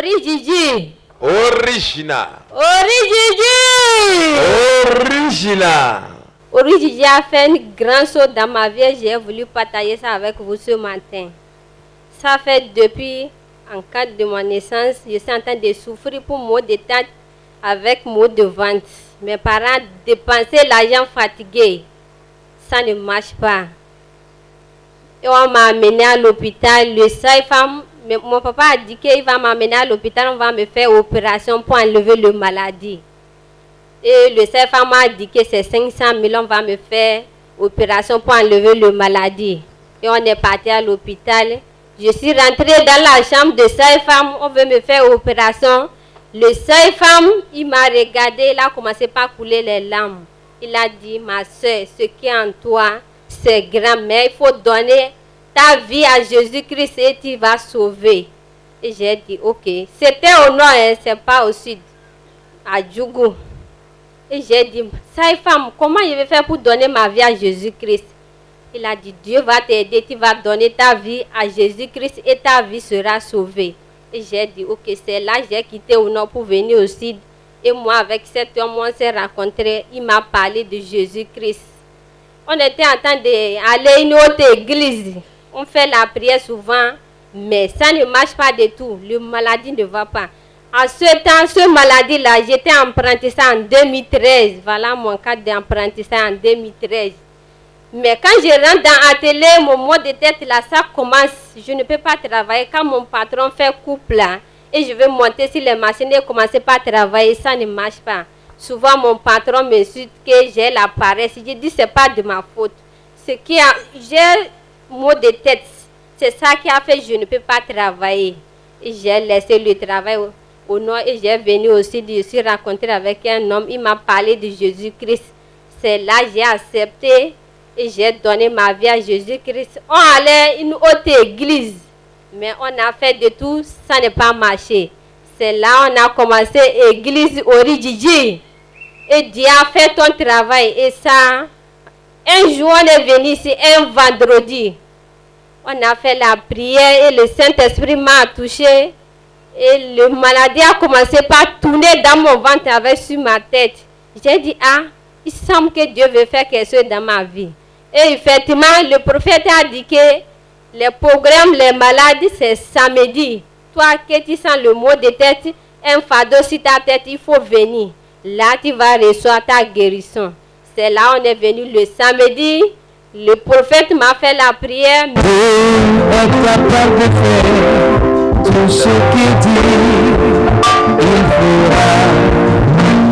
Origigi. Original. Origigi. Original. Origigi a fait un grand saut dans ma vie. J'ai voulu partager ça avec vous ce matin. Ça fait depuis en cas de mon naissance, je suis en train de souffrir pour maux de tête avec maux de ventre. Mes parents dépensaient l'argent fatigué. Ça ne marche pas. Et on m'a amené à l'hôpital. Le sage-femme, mon papa a dit qu'il va m'amener à l'hôpital, on va me faire opération pour enlever le maladie. Et le sage-femme m'a dit que c'est 500 000, on va me faire opération pour enlever le maladie. Et on est parti à l'hôpital. Je suis rentrée dans la chambre de sage-femme, on veut me faire opération. Le sage-femme, il m'a regardé, il a commencé par couler les larmes. Il a dit, ma soeur, ce qui est en toi, c'est grand, mais il faut donner ta vie à Jésus-Christ et tu vas sauver. Et j'ai dit, ok. C'était au nord, hein, c'est pas au sud, à Djougou. Et j'ai dit, sage-femme, comment je vais faire pour donner ma vie à Jésus-Christ? Il a dit, Dieu va t'aider, tu vas donner ta vie à Jésus-Christ et ta vie sera sauvée. Et j'ai dit, ok, c'est là que j'ai quitté au nord pour venir au sud. Et moi, avec cet homme, on s'est rencontrés. Il m'a parlé de Jésus-Christ. On était en train d'aller à une autre église. On fait la prière souvent, mais ça ne marche pas du tout. La maladie ne va pas. En ce temps, ce maladie-là, j'étais apprentissage en 2013. Voilà mon cas d'apprentissage en 2013. Mais quand je rentre dans l'atelier, mon mot de tête là, ça commence. Je ne peux pas travailler. Quand mon patron fait couple là, et je vais monter sur les machines et commencer par travailler, ça ne marche pas. Souvent, mon patron me dit que j'ai la paresse. Je dis, c'est pas de ma faute. Ce qui a, j'ai mot de tête. C'est ça qui a fait que je ne peux pas travailler. Et j'ai laissé le travail au nord et j'ai venu aussi, je suis rencontrée avec un homme. Il m'a parlé de Jésus-Christ. C'est là que j'ai accepté. Et j'ai donné ma vie à Jésus-Christ. On allait à une autre église. Mais on a fait de tout, ça n'a pas marché. C'est là on a commencé l'église Origigi. Et Dieu a fait ton travail. Et ça, un jour on est venu ici, un vendredi. On a fait la prière et le Saint-Esprit m'a touché. Et la maladie a commencé par tourner dans mon ventre avec sur ma tête. J'ai dit, ah, il semble que Dieu veut faire quelque chose dans ma vie. Et effectivement, le prophète a dit que les programmes, les maladies, c'est samedi. Toi, que tu sens le mot de tête, un fardeau sur ta tête, il faut venir. Là, tu vas recevoir ta guérison. C'est là on est venu le samedi. Le prophète m'a fait la prière. Dieu est capable de faire tout ce qu'il dit. Il fera.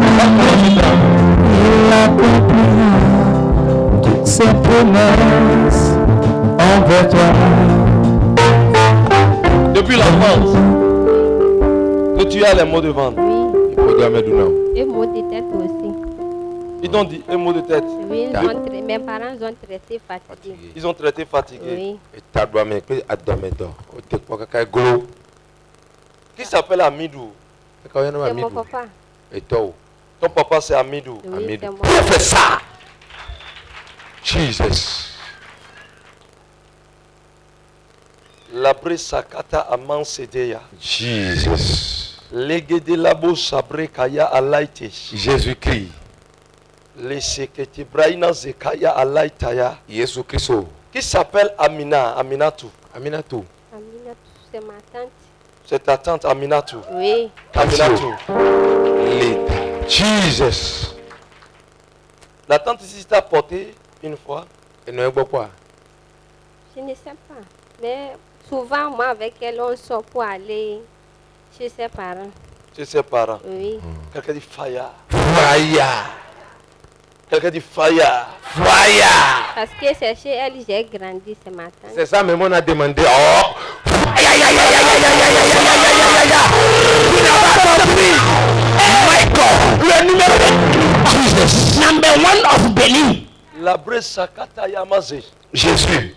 Il accomplira toutes ses promesses envers toi. Depuis l'enfance, que tu as les maux de ventre. Oui. Il faut dormir du nom. Et mot de tête aussi. Ils t'ont dit un mot de tête. Oui, mes parents ont traité fatigués. Ils ont traité fatigué. Oui. Et t'as dormi, que à dormir dehors. Qui s'appelle Amidou? C'est mon papa. Et toi? Ton papa c'est Amidou. Oui, Amidou. c'est moi. Professeur. Jesus. La bresakata aman sedeya. Jesus. Legede labo sabre kaya alaite. Jésus-Christ. Les sekete braina zekaya alaitaya. Jésus Christ. Qui s'appelle Amina, Aminatou. Aminatou. Aminatou, c'est ma tante. C'est ta tante Aminatou. Oui. Aminatou. Jesus. La tante ici t'a porté une fois. Et nous avons quoi? Je ne sais pas. Mais souvent, moi, avec elle, on sort pour aller chez ses parents. Chez ses parents? Oui. Quelqu'un dit fire. Fire. Quelqu'un dit fire. Fire. Parce que c'est chez elle que j'ai grandi ce matin. C'est ça, même on a demandé. Oh. Le numéro Jesus. Number 1 of Benin. La Bresakata Yamaze. Jésus.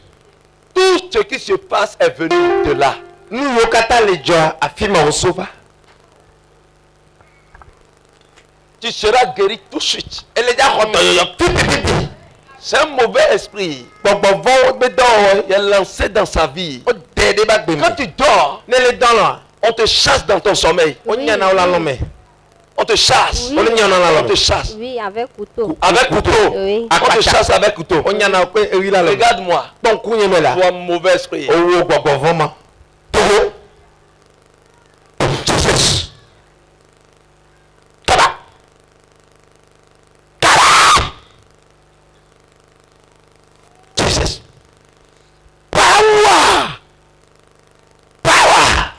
Tout ce qui se passe est venu de là. Nous, Yokata les gens affirment au sauveur. Tu seras guéri tout de suite. C'est un mauvais esprit. Il est lancé dans sa vie. Quand tu dors, On te chasse dans ton sommeil. Oui. On te chasse. Oui. On te chasse. Oui, avec couteau. Avec couteau. Oui. On te chasse avec couteau. Regarde-moi. Toi, mauvais esprit.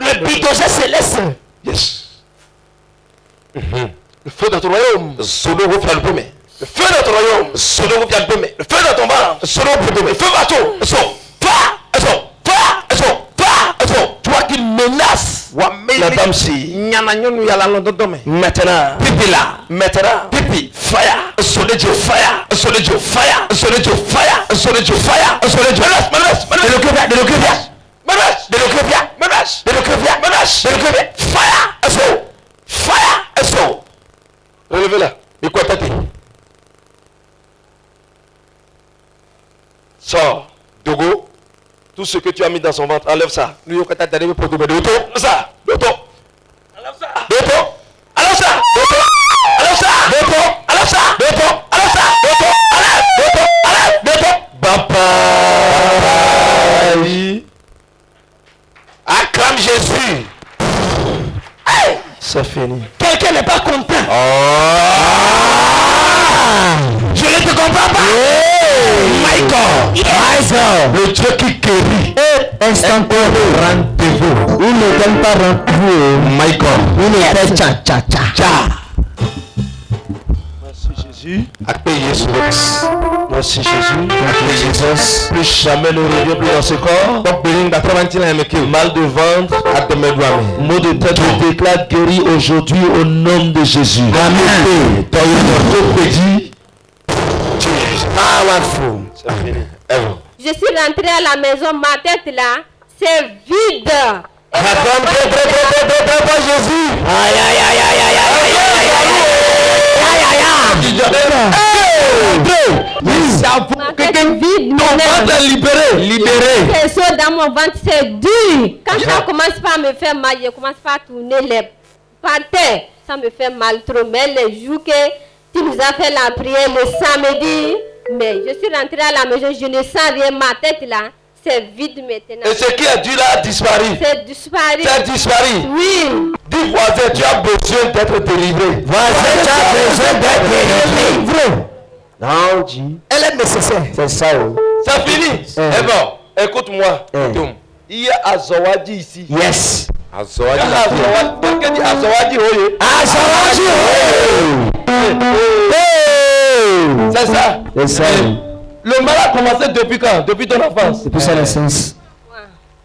Le bulldozer céleste. Yes. Le feu dans ton royaume. Le feu dans ton royaume. Le feu dans ton bar. Le feu partout. Toi qui menaces la dame si. Maintenant. Pipi là. Maintenant. Pipi. Fire. Soldier fire. Soldier fire. Soldier fire. Soldier fire. Soldier menace. Fire. Fire. Relevez-la. Et quoi tâter? Sors. Dogo. Tout ce que tu as mis dans son ventre, enlève ça. Enlève ça. Acclame Jésus. C'est fini. Quelqu'un n'est pas content. Je ne te comprends pas. Michael. Le Dieu qui guérit. Instantanément rendez-vous. Il ne donne pas rendez-vous. Michael. Il ne fait tcha. Merci Jésus. Merci Jésus. Plus jamais ne revient plus dans ce corps. Mal de ventre. Maux de tête. Je déclare guéri aujourd'hui au nom de Jésus. Amen. Powerful. C'est fini. Je suis rentrée à la maison, ma tête là, c'est vide. Jésus. Ma tête est vide. Libéré. Les choses dans mon ventre, c'est dur. Quand ça commence pas à me faire mal, je commence pas à tourner les par terre. Ça me fait mal trop. Mais les jours que tu nous as fait la prière le samedi, mais je suis rentrée à la maison, je ne sens rien. Ma tête là, c'est vide maintenant. Et ce qui est dur là a disparu. C'est disparu. Oui. Dis voisin, tu as besoin d'être délivré. Non, dis. Elle est nécessaire. C'est ça. Ça finit. Eh bon, écoute-moi. Il y a Azawadi ici. Yes. Quelqu'un dit Azawadi Oye. C'est ça. C'est ça. Le mal a commencé depuis quand? Depuis ton enfance. Depuis sa naissance.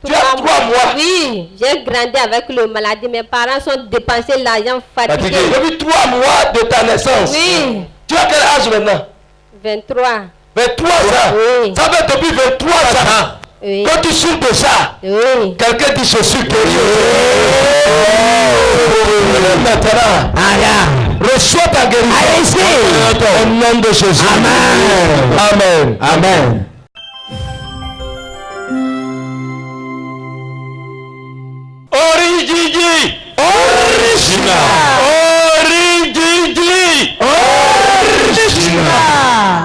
Tu as 3 mois. Oui, j'ai grandi avec le maladie. Mes parents sont dépensés l'argent fatigué. Depuis 3 mois de ta naissance. Oui. Tu as quel âge maintenant? 23. 23 ans. Oui. Ça fait depuis 23 ans. Oui. Quand tu souffres de ça, Oui. quelqu'un dit je suis guéri. Maintenant, reçois ta guérison. Au nom de Jésus. Amen.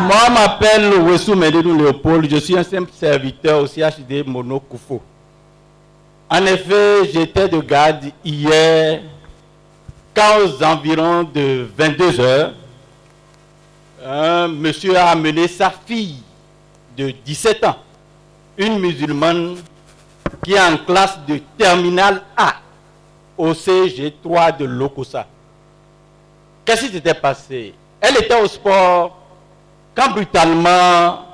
Moi, je m'appelle Wessou Mededou Léopold, je suis un simple serviteur au CHD Mono Koufo. En effet, j'étais de garde hier, quand aux environs de 22 heures, un monsieur a amené sa fille de 17 ans, une musulmane qui est en classe de terminale A au CG3 de Lokossa. Qu'est-ce qui s'était passé? Elle était au sport quand brutalement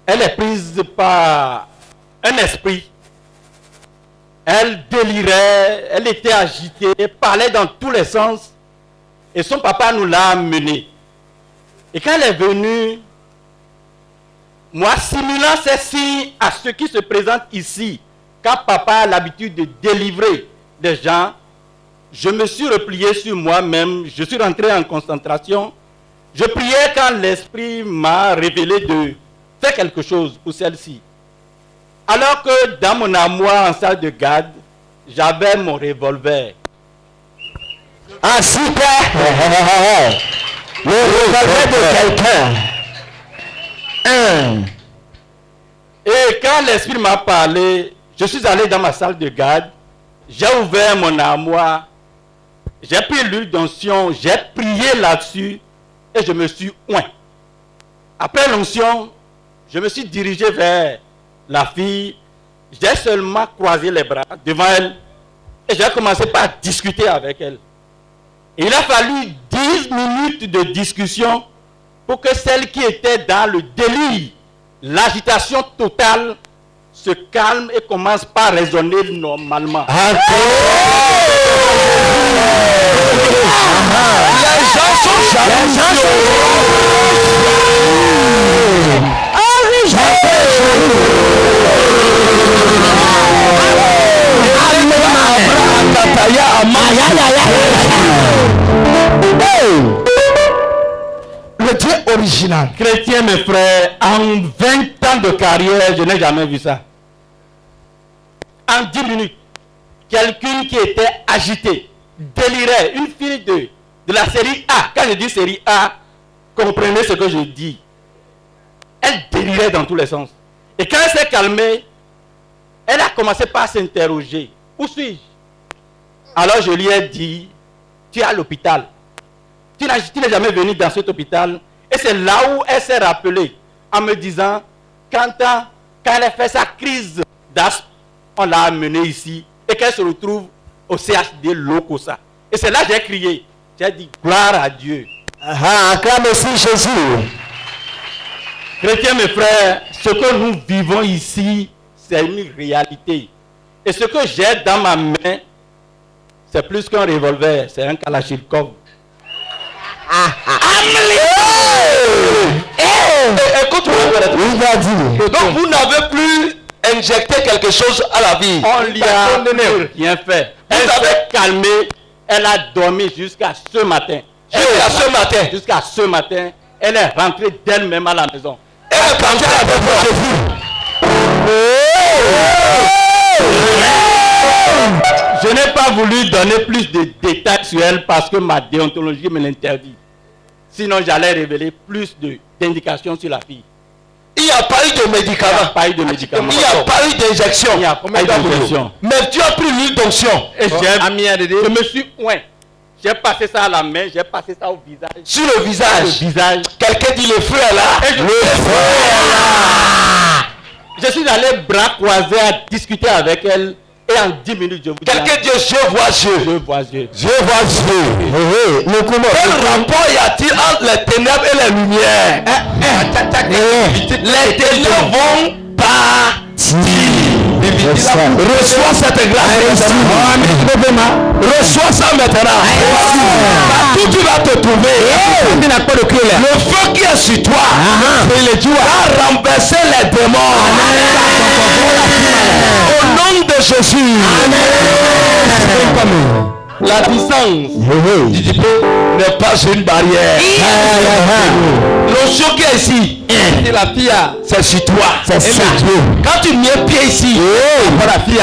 elle est prise par un esprit. Elle délirait, elle était agitée, parlait dans tous les sens et son papa nous l'a amenée. Et quand elle est venue, moi simulant ces signes à ce qui se présente ici, quand papa a l'habitude de délivrer des gens, je me suis replié sur moi-même, je suis rentré en concentration. Je priais quand l'Esprit m'a révélé de faire quelque chose pour celle-ci. Alors que dans mon armoire en salle de garde, j'avais mon revolver. Ah, super! Le revolver de quelqu'un. Et quand l'esprit m'a parlé, je suis allé dans ma salle de garde, j'ai ouvert mon armoire, j'ai pris l'huile d'onction, j'ai prié là-dessus et je me suis oint. Après l'onction, je me suis dirigé vers la fille, j'ai seulement croisé les bras devant elle et j'ai commencé par discuter avec elle. Et il a fallu 10 minutes de discussion pour que celle qui était dans le délire, l'agitation totale, se calme et commence par raisonner normalement. Les gens sont jaloux. Le Dieu original. Chrétien, mes frères, en 20 ans de carrière, je n'ai jamais vu ça. En 10 minutes, quelqu'un qui était agité, délirait, une fille de la série A. Quand je dis série A, comprenez ce que je dis. Elle délirait dans tous les sens. Et quand elle s'est calmée, elle a commencé par s'interroger. Où suis-je? Alors je lui ai dit, tu es à l'hôpital. Tu n'es jamais venu dans cet hôpital. Et c'est là où elle s'est rappelée en me disant, quand elle a fait sa crise d'asthme, on l'a amenée ici et qu'elle se retrouve au CHD Lokosa. Et c'est là que j'ai crié. J'ai dit, gloire à Dieu. Acclame aussi Jésus. Chrétiens, mes frères, ce que nous vivons ici, c'est une réalité. Et ce que j'ai dans ma main, c'est plus qu'un revolver, c'est un kalachnikov. Écoute-moi, donc vous n'avez plus injecté quelque chose à la vie. On lui a rien fait. Elle s'est calmée, elle a dormi jusqu'à ce matin. Jusqu'à ce matin, elle est rentrée d'elle-même à la maison. Elle est rentrée à la maison. Je n'ai pas voulu donner plus de détails sur elle parce que ma déontologie me l'interdit. Sinon, j'allais révéler plus d'indications sur la fille. Il n'y a pas eu de médicaments. Il n'y a pas eu de médicaments. Il n'y a pas eu d'injection. Il n'y a pas eu d'injection. Mais tu as pris l'huile d'onction. Et je me suis oint. J'ai passé ça à la main, j'ai passé ça au visage. Sur le visage. Quelqu'un dit le feu est là. Le feu est là. Je suis allé bras croisés à discuter avec elle. Et en 10 minutes, je vous dis. Quelqu'un dit je vois Dieu. Je vois Dieu. Je vois Dieu. Quel rapport y a-t-il entre les ténèbres et les lumières? Les ténèbres vont partir. Reçois cette grâce. Reçois ça maintenant. Partout tu vas te trouver. Le feu qui est sur toi va renverser les démons. Au nom de Jésus. La distance du diplôme n'est pas une barrière. L'onction qui est ici, la fille, c'est sur toi. C'est ça. Quand tu mets pied ici, la fille,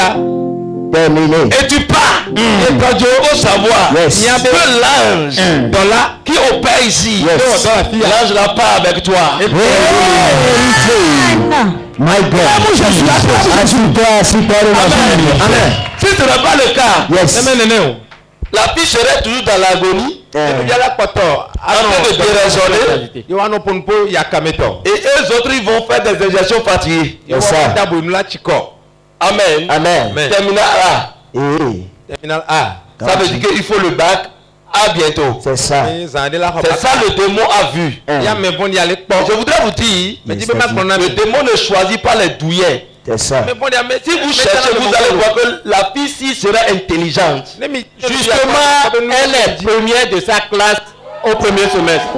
et tu pars, et quand Dieu au savoir, il y a que l'ange dans là qui opère ici. L'ange là part avec toi. My God. Si ce n'est pas le cas, la fille serait toujours dans l'agonie. En train de déraisonner. Et eux autres, ils vont faire des injections fatiguées. Amen. Terminal A. Terminal A. Ça veut dire qu'il faut le bac. À bientôt. C'est ça. C'est ça le démon a vu. Je voudrais vous dire, le démon ne choisit pas les douillets. C'est ça. Si vous cherchez, vous allez voir que la fille ci sera intelligente. Justement, elle est première de sa classe au premier semestre.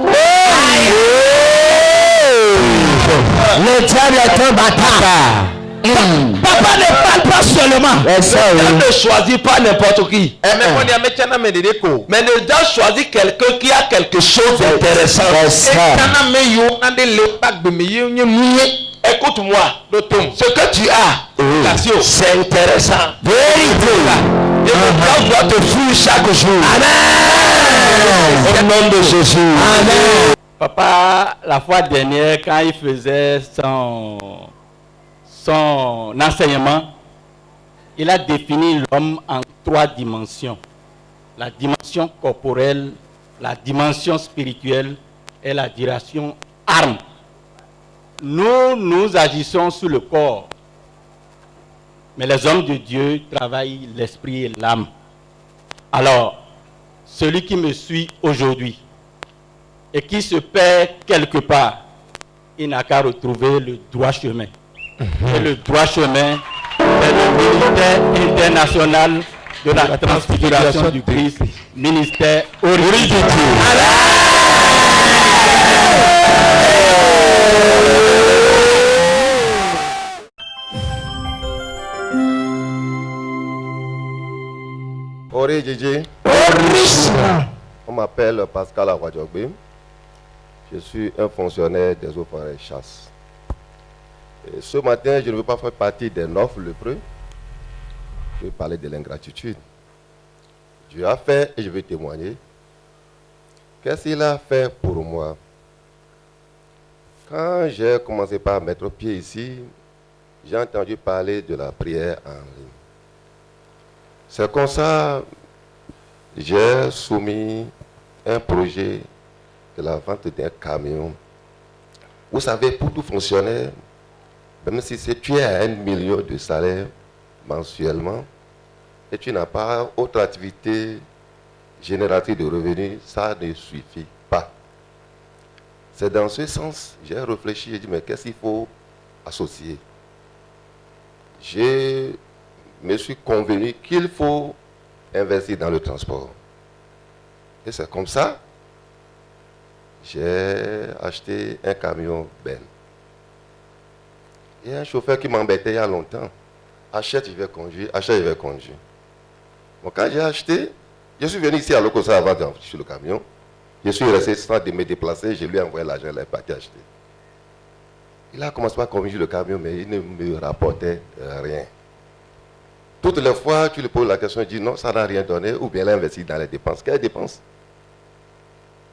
Le diable est un bâtard. Papa ne parle pas seulement. Elle ne choisit pas n'importe qui. Mais elle doit choisir quelqu'un qui a quelque chose d'intéressant. Écoute-moi. Ce que tu as, c'est intéressant. Vérité. Et le doit te fuir chaque jour. Amen. Au nom de Jésus. Amen. Papa, la fois dernière, quand il faisait son enseignement, il a défini l'homme en 3 dimensions. La dimension corporelle, la dimension spirituelle et la dimension âme. Nous agissons sur le corps, mais les hommes de Dieu travaillent l'esprit et l'âme. Alors, celui qui me suit aujourd'hui et qui se perd quelque part, il n'a qu'à retrouver le droit chemin. Et le droit chemin, c'est le ministère international de la transfiguration du Christ, ministère original. Ori Gigi. On m'appelle Pascal Awadjogbe. Je suis un fonctionnaire des eaux forêts chasse. Et ce matin, je ne veux pas faire partie des 9 lépreux. Je vais parler de l'ingratitude. Dieu a fait et je vais témoigner. Qu'est-ce qu'il a fait pour moi? Quand j'ai commencé par mettre pied ici, j'ai entendu parler de la prière en ligne. C'est comme ça que j'ai soumis un projet de la vente d'un camion. Vous savez, pour tout fonctionnaire, même si tu es à 1 million de salaire mensuellement et tu n'as pas autre activité génératrice de revenus, ça ne suffit pas. C'est dans ce sens que j'ai réfléchi et dit, mais qu'est-ce qu'il faut associer? Je me suis convenu qu'il faut investir dans le transport. Et c'est comme ça j'ai acheté un camion Ben. Il y a un chauffeur qui m'embêtait il y a longtemps. Achète, je vais conduire. Achète, je vais conduire. Donc quand j'ai acheté, je suis venu ici à Lokossa avant sur le camion. Je suis resté sans de me déplacer. Je lui ai envoyé l'argent, il est parti acheter. Il a commencé à conduire le camion, mais il ne me rapportait rien. Toutes les fois, tu lui poses la question, il dit non, ça n'a rien donné, ou bien il a investi dans les dépenses. Quelles dépenses?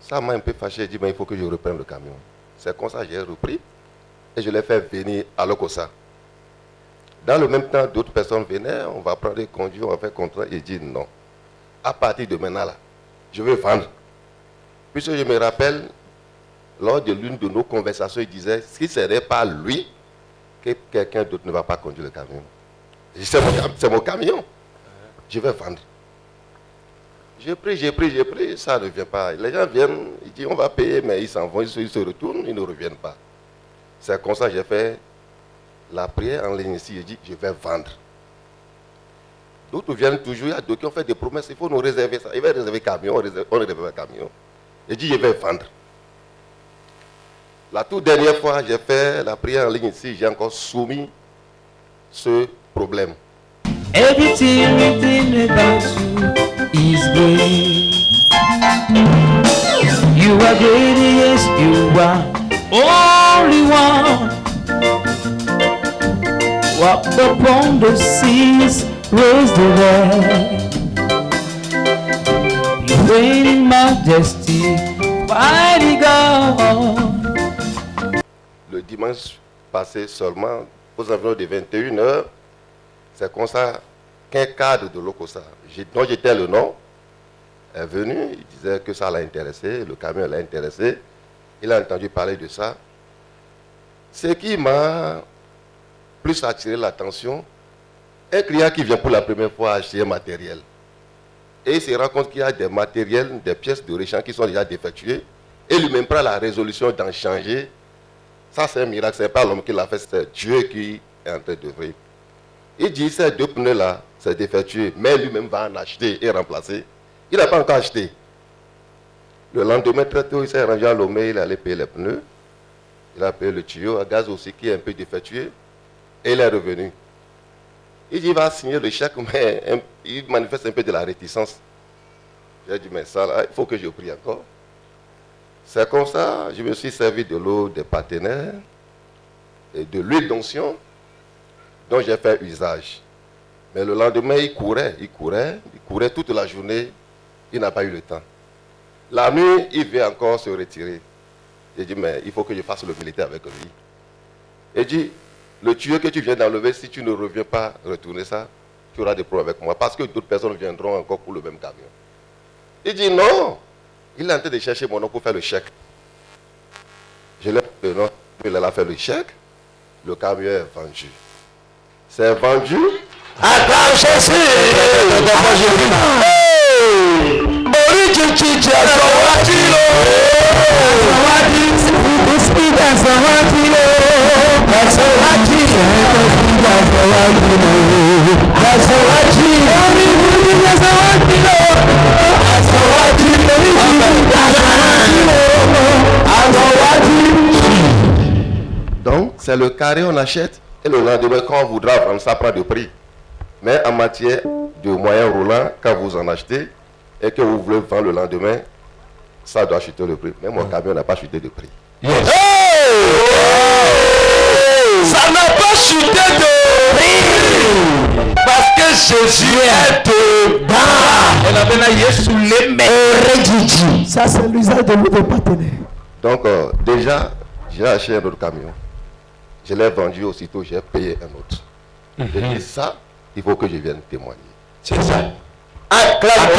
Ça m'a un peu fâché, il dit, mais il faut que je reprenne le camion. C'est comme ça que j'ai repris et je l'ai fait venir à Lokossa. Dans le même temps, d'autres personnes venaient, on va prendre des conduits, on va faire contrat. Il dit non. À partir de maintenant, là, je vais vendre. Puisque je me rappelle, lors de l'une de nos conversations, il disait, si ce n'est pas lui, que quelqu'un d'autre ne va pas conduire le camion. C'est mon camion. Je vais vendre. J'ai pris, ça ne vient pas. Les gens viennent, ils disent on va payer, mais ils s'en vont, ils se retournent, ils ne reviennent pas. C'est comme ça que j'ai fait la prière en ligne ici. J'ai dit je vais vendre. D'autres viennent toujours, il y a d'autres qui ont fait des promesses, il faut nous réserver ça. Il va réserver le camion, on réserve le camion. J'ai dit je vais vendre. La toute dernière fois, j'ai fait la prière en ligne ici, j'ai encore soumis ce problème. Everything about you is great. You are great, yes, you are only one. Walk upon the seas, raise the dead. You reign in majesty, mighty God. Le dimanche passé seulement, aux environs de 21h, c'est comme ça qu'un cadre de Lokossa, dont j'étais le nom, est venu, il disait que ça l'a intéressé, le camion l'a intéressé, il a entendu parler de ça. Ce qui m'a plus attiré l'attention, un client qui vient pour la première fois acheter un matériel, et il se rend compte qu'il y a des matériels, des pièces de rechange qui sont déjà défectuées, et lui-même prend la résolution d'en changer. Ça c'est un miracle, ce n'est pas l'homme qui l'a fait, c'est Dieu qui est en train d'œuvrer. Il dit, ces 2 pneus-là, c'est défectueux, mais lui-même va en acheter et remplacer. Il n'a pas encore acheté. Le lendemain, très tôt, il s'est rendu à Lomé, il allait payer les pneus. Il a payé le tuyau à gaz aussi qui est un peu défectueux. Et il est revenu. Il dit, il va signer le chèque, mais il manifeste un peu de la réticence. J'ai dit, mais ça, là, il faut que je prie encore. C'est comme ça, je me suis servi de l'eau des partenaires. de l'huile d'onction dont j'ai fait usage. Mais le lendemain, il courait toute la journée. Il n'a pas eu le temps. La nuit, il veut encore se retirer. J'ai dit, mais il faut que je fasse le militaire avec lui. Il dit, le tuyau que tu viens d'enlever, si tu ne reviens pas retourner ça, tu auras des problèmes avec moi. Parce que d'autres personnes viendront encore pour le même camion. Il dit, non. Il est en train de chercher mon nom pour faire le chèque. Je lui ai dit, non, il a fait le chèque. Le camion est vendu. C'est vendu. Acclame Jésus. Donc, c'est le carré, on achète. Et le lendemain, quand on voudra vendre, ça prend de prix. Mais en matière de moyens roulants, quand vous en achetez et que vous voulez vendre le lendemain, ça doit chuter le prix. Mais mon camion n'a pas chuté de prix. Yes. Ça n'a pas chuté de prix. Parce que Jésus est dedans. Ça, c'est l'usage de notre partenaire. Donc, déjà, j'ai acheté un autre camion. Je l'ai vendu aussitôt, j'ai payé un autre. J'ai dit ça, il faut que je vienne témoigner. C'est ça. Acclame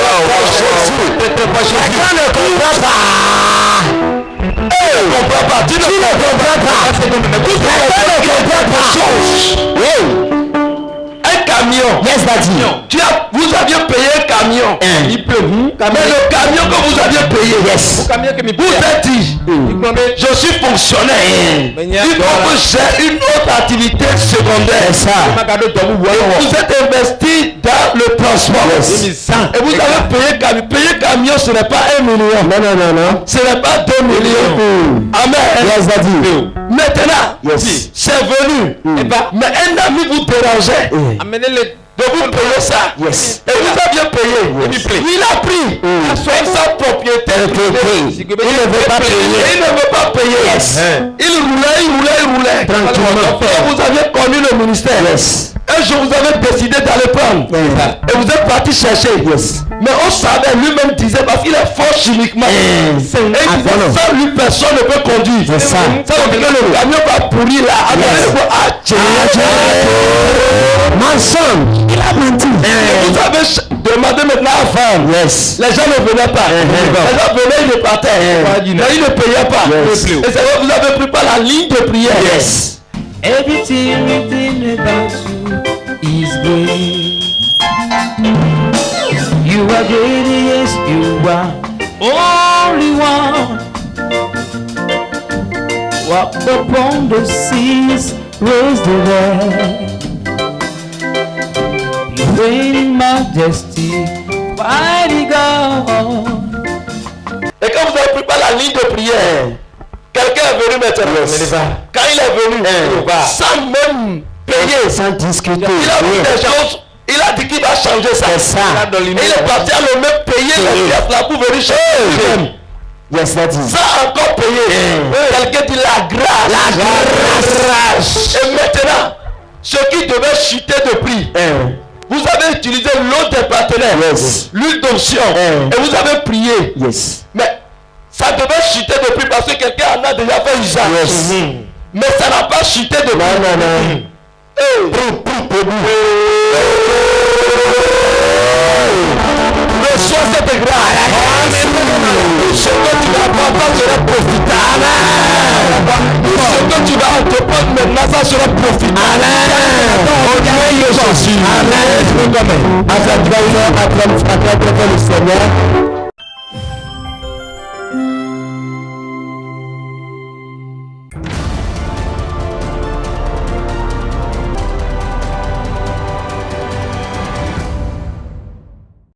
Jésus. Tu ne comprends pas. Tu ne comprends pas. Un camion. Yes, daddy. Vous aviez payé un camion. Il pleut. Mais le camion que vous aviez payé, vous êtes dit, je suis fonctionnaire. Il faut que j'ai une autre activité secondaire. Vous êtes investi dans le transport. Et vous avez payé camion, ce n'est pas 1 million. Non. Ce n'est pas 2 millions. Amen. Yes, daddy. Maintenant, c'est venu. Mais un ami vous dérangeait. Amenez-le de vous payer ça. Yes. Et vous aviez payé. Il a pris sa propriété. Il ne veut pas payer. Yes. Il roulait. Tranquillement. Et vous aviez connu le ministère. Yes. Un jour vous avez décidé d'aller prendre. Et vous êtes parti chercher. Yes. Mais on savait, lui-même disait, parce qu'il est fort chimiquement. Et il disait, ça lui personne ne peut conduire. C'est ça. Ça veut dire que le camion va pourrir là. Mon son, il a menti. Vous avez demandé maintenant à vendre. Yes. Les gens ne venaient pas. Les gens venaient, ils ne partaient. Mais ils ne payaient pas. Yes. Et c'est vrai, vous avez pris par la ligne de prière. Yes. Everything about you is great. You are great, yes, you are only one. Walk upon the seas, raise the dead. You reign in majesty, mighty God. Et quand vous avez pris par la ligne de prière, quelqu'un est venu maintenant. Quand il est venu, sans même payer, Sans discuter. il a vu des choses. Il a dit qu'il va changer ça. C'est ça. Il est parti à le même payer les pièces là pour venir changer lui-même. Yes, daddy. Sans encore payer. Quelqu'un dit la grâce. Et maintenant, ce qui devait chuter de prix, vous avez utilisé l'eau des partenaires, Yes. l'huile d'onction, et vous avez prié. Yes. Mais ça devait chuter de prix parce que quelqu'un en a déjà fait usage. Yes. Mais ça n'a pas chuté de prix. Non. Reçois cette grâce. Ce que tu vas apprendre sera profitable. Ce que tu vas entreprendre maintenant, ça sera profitable. Au nom de Jésus. Amen. Amen.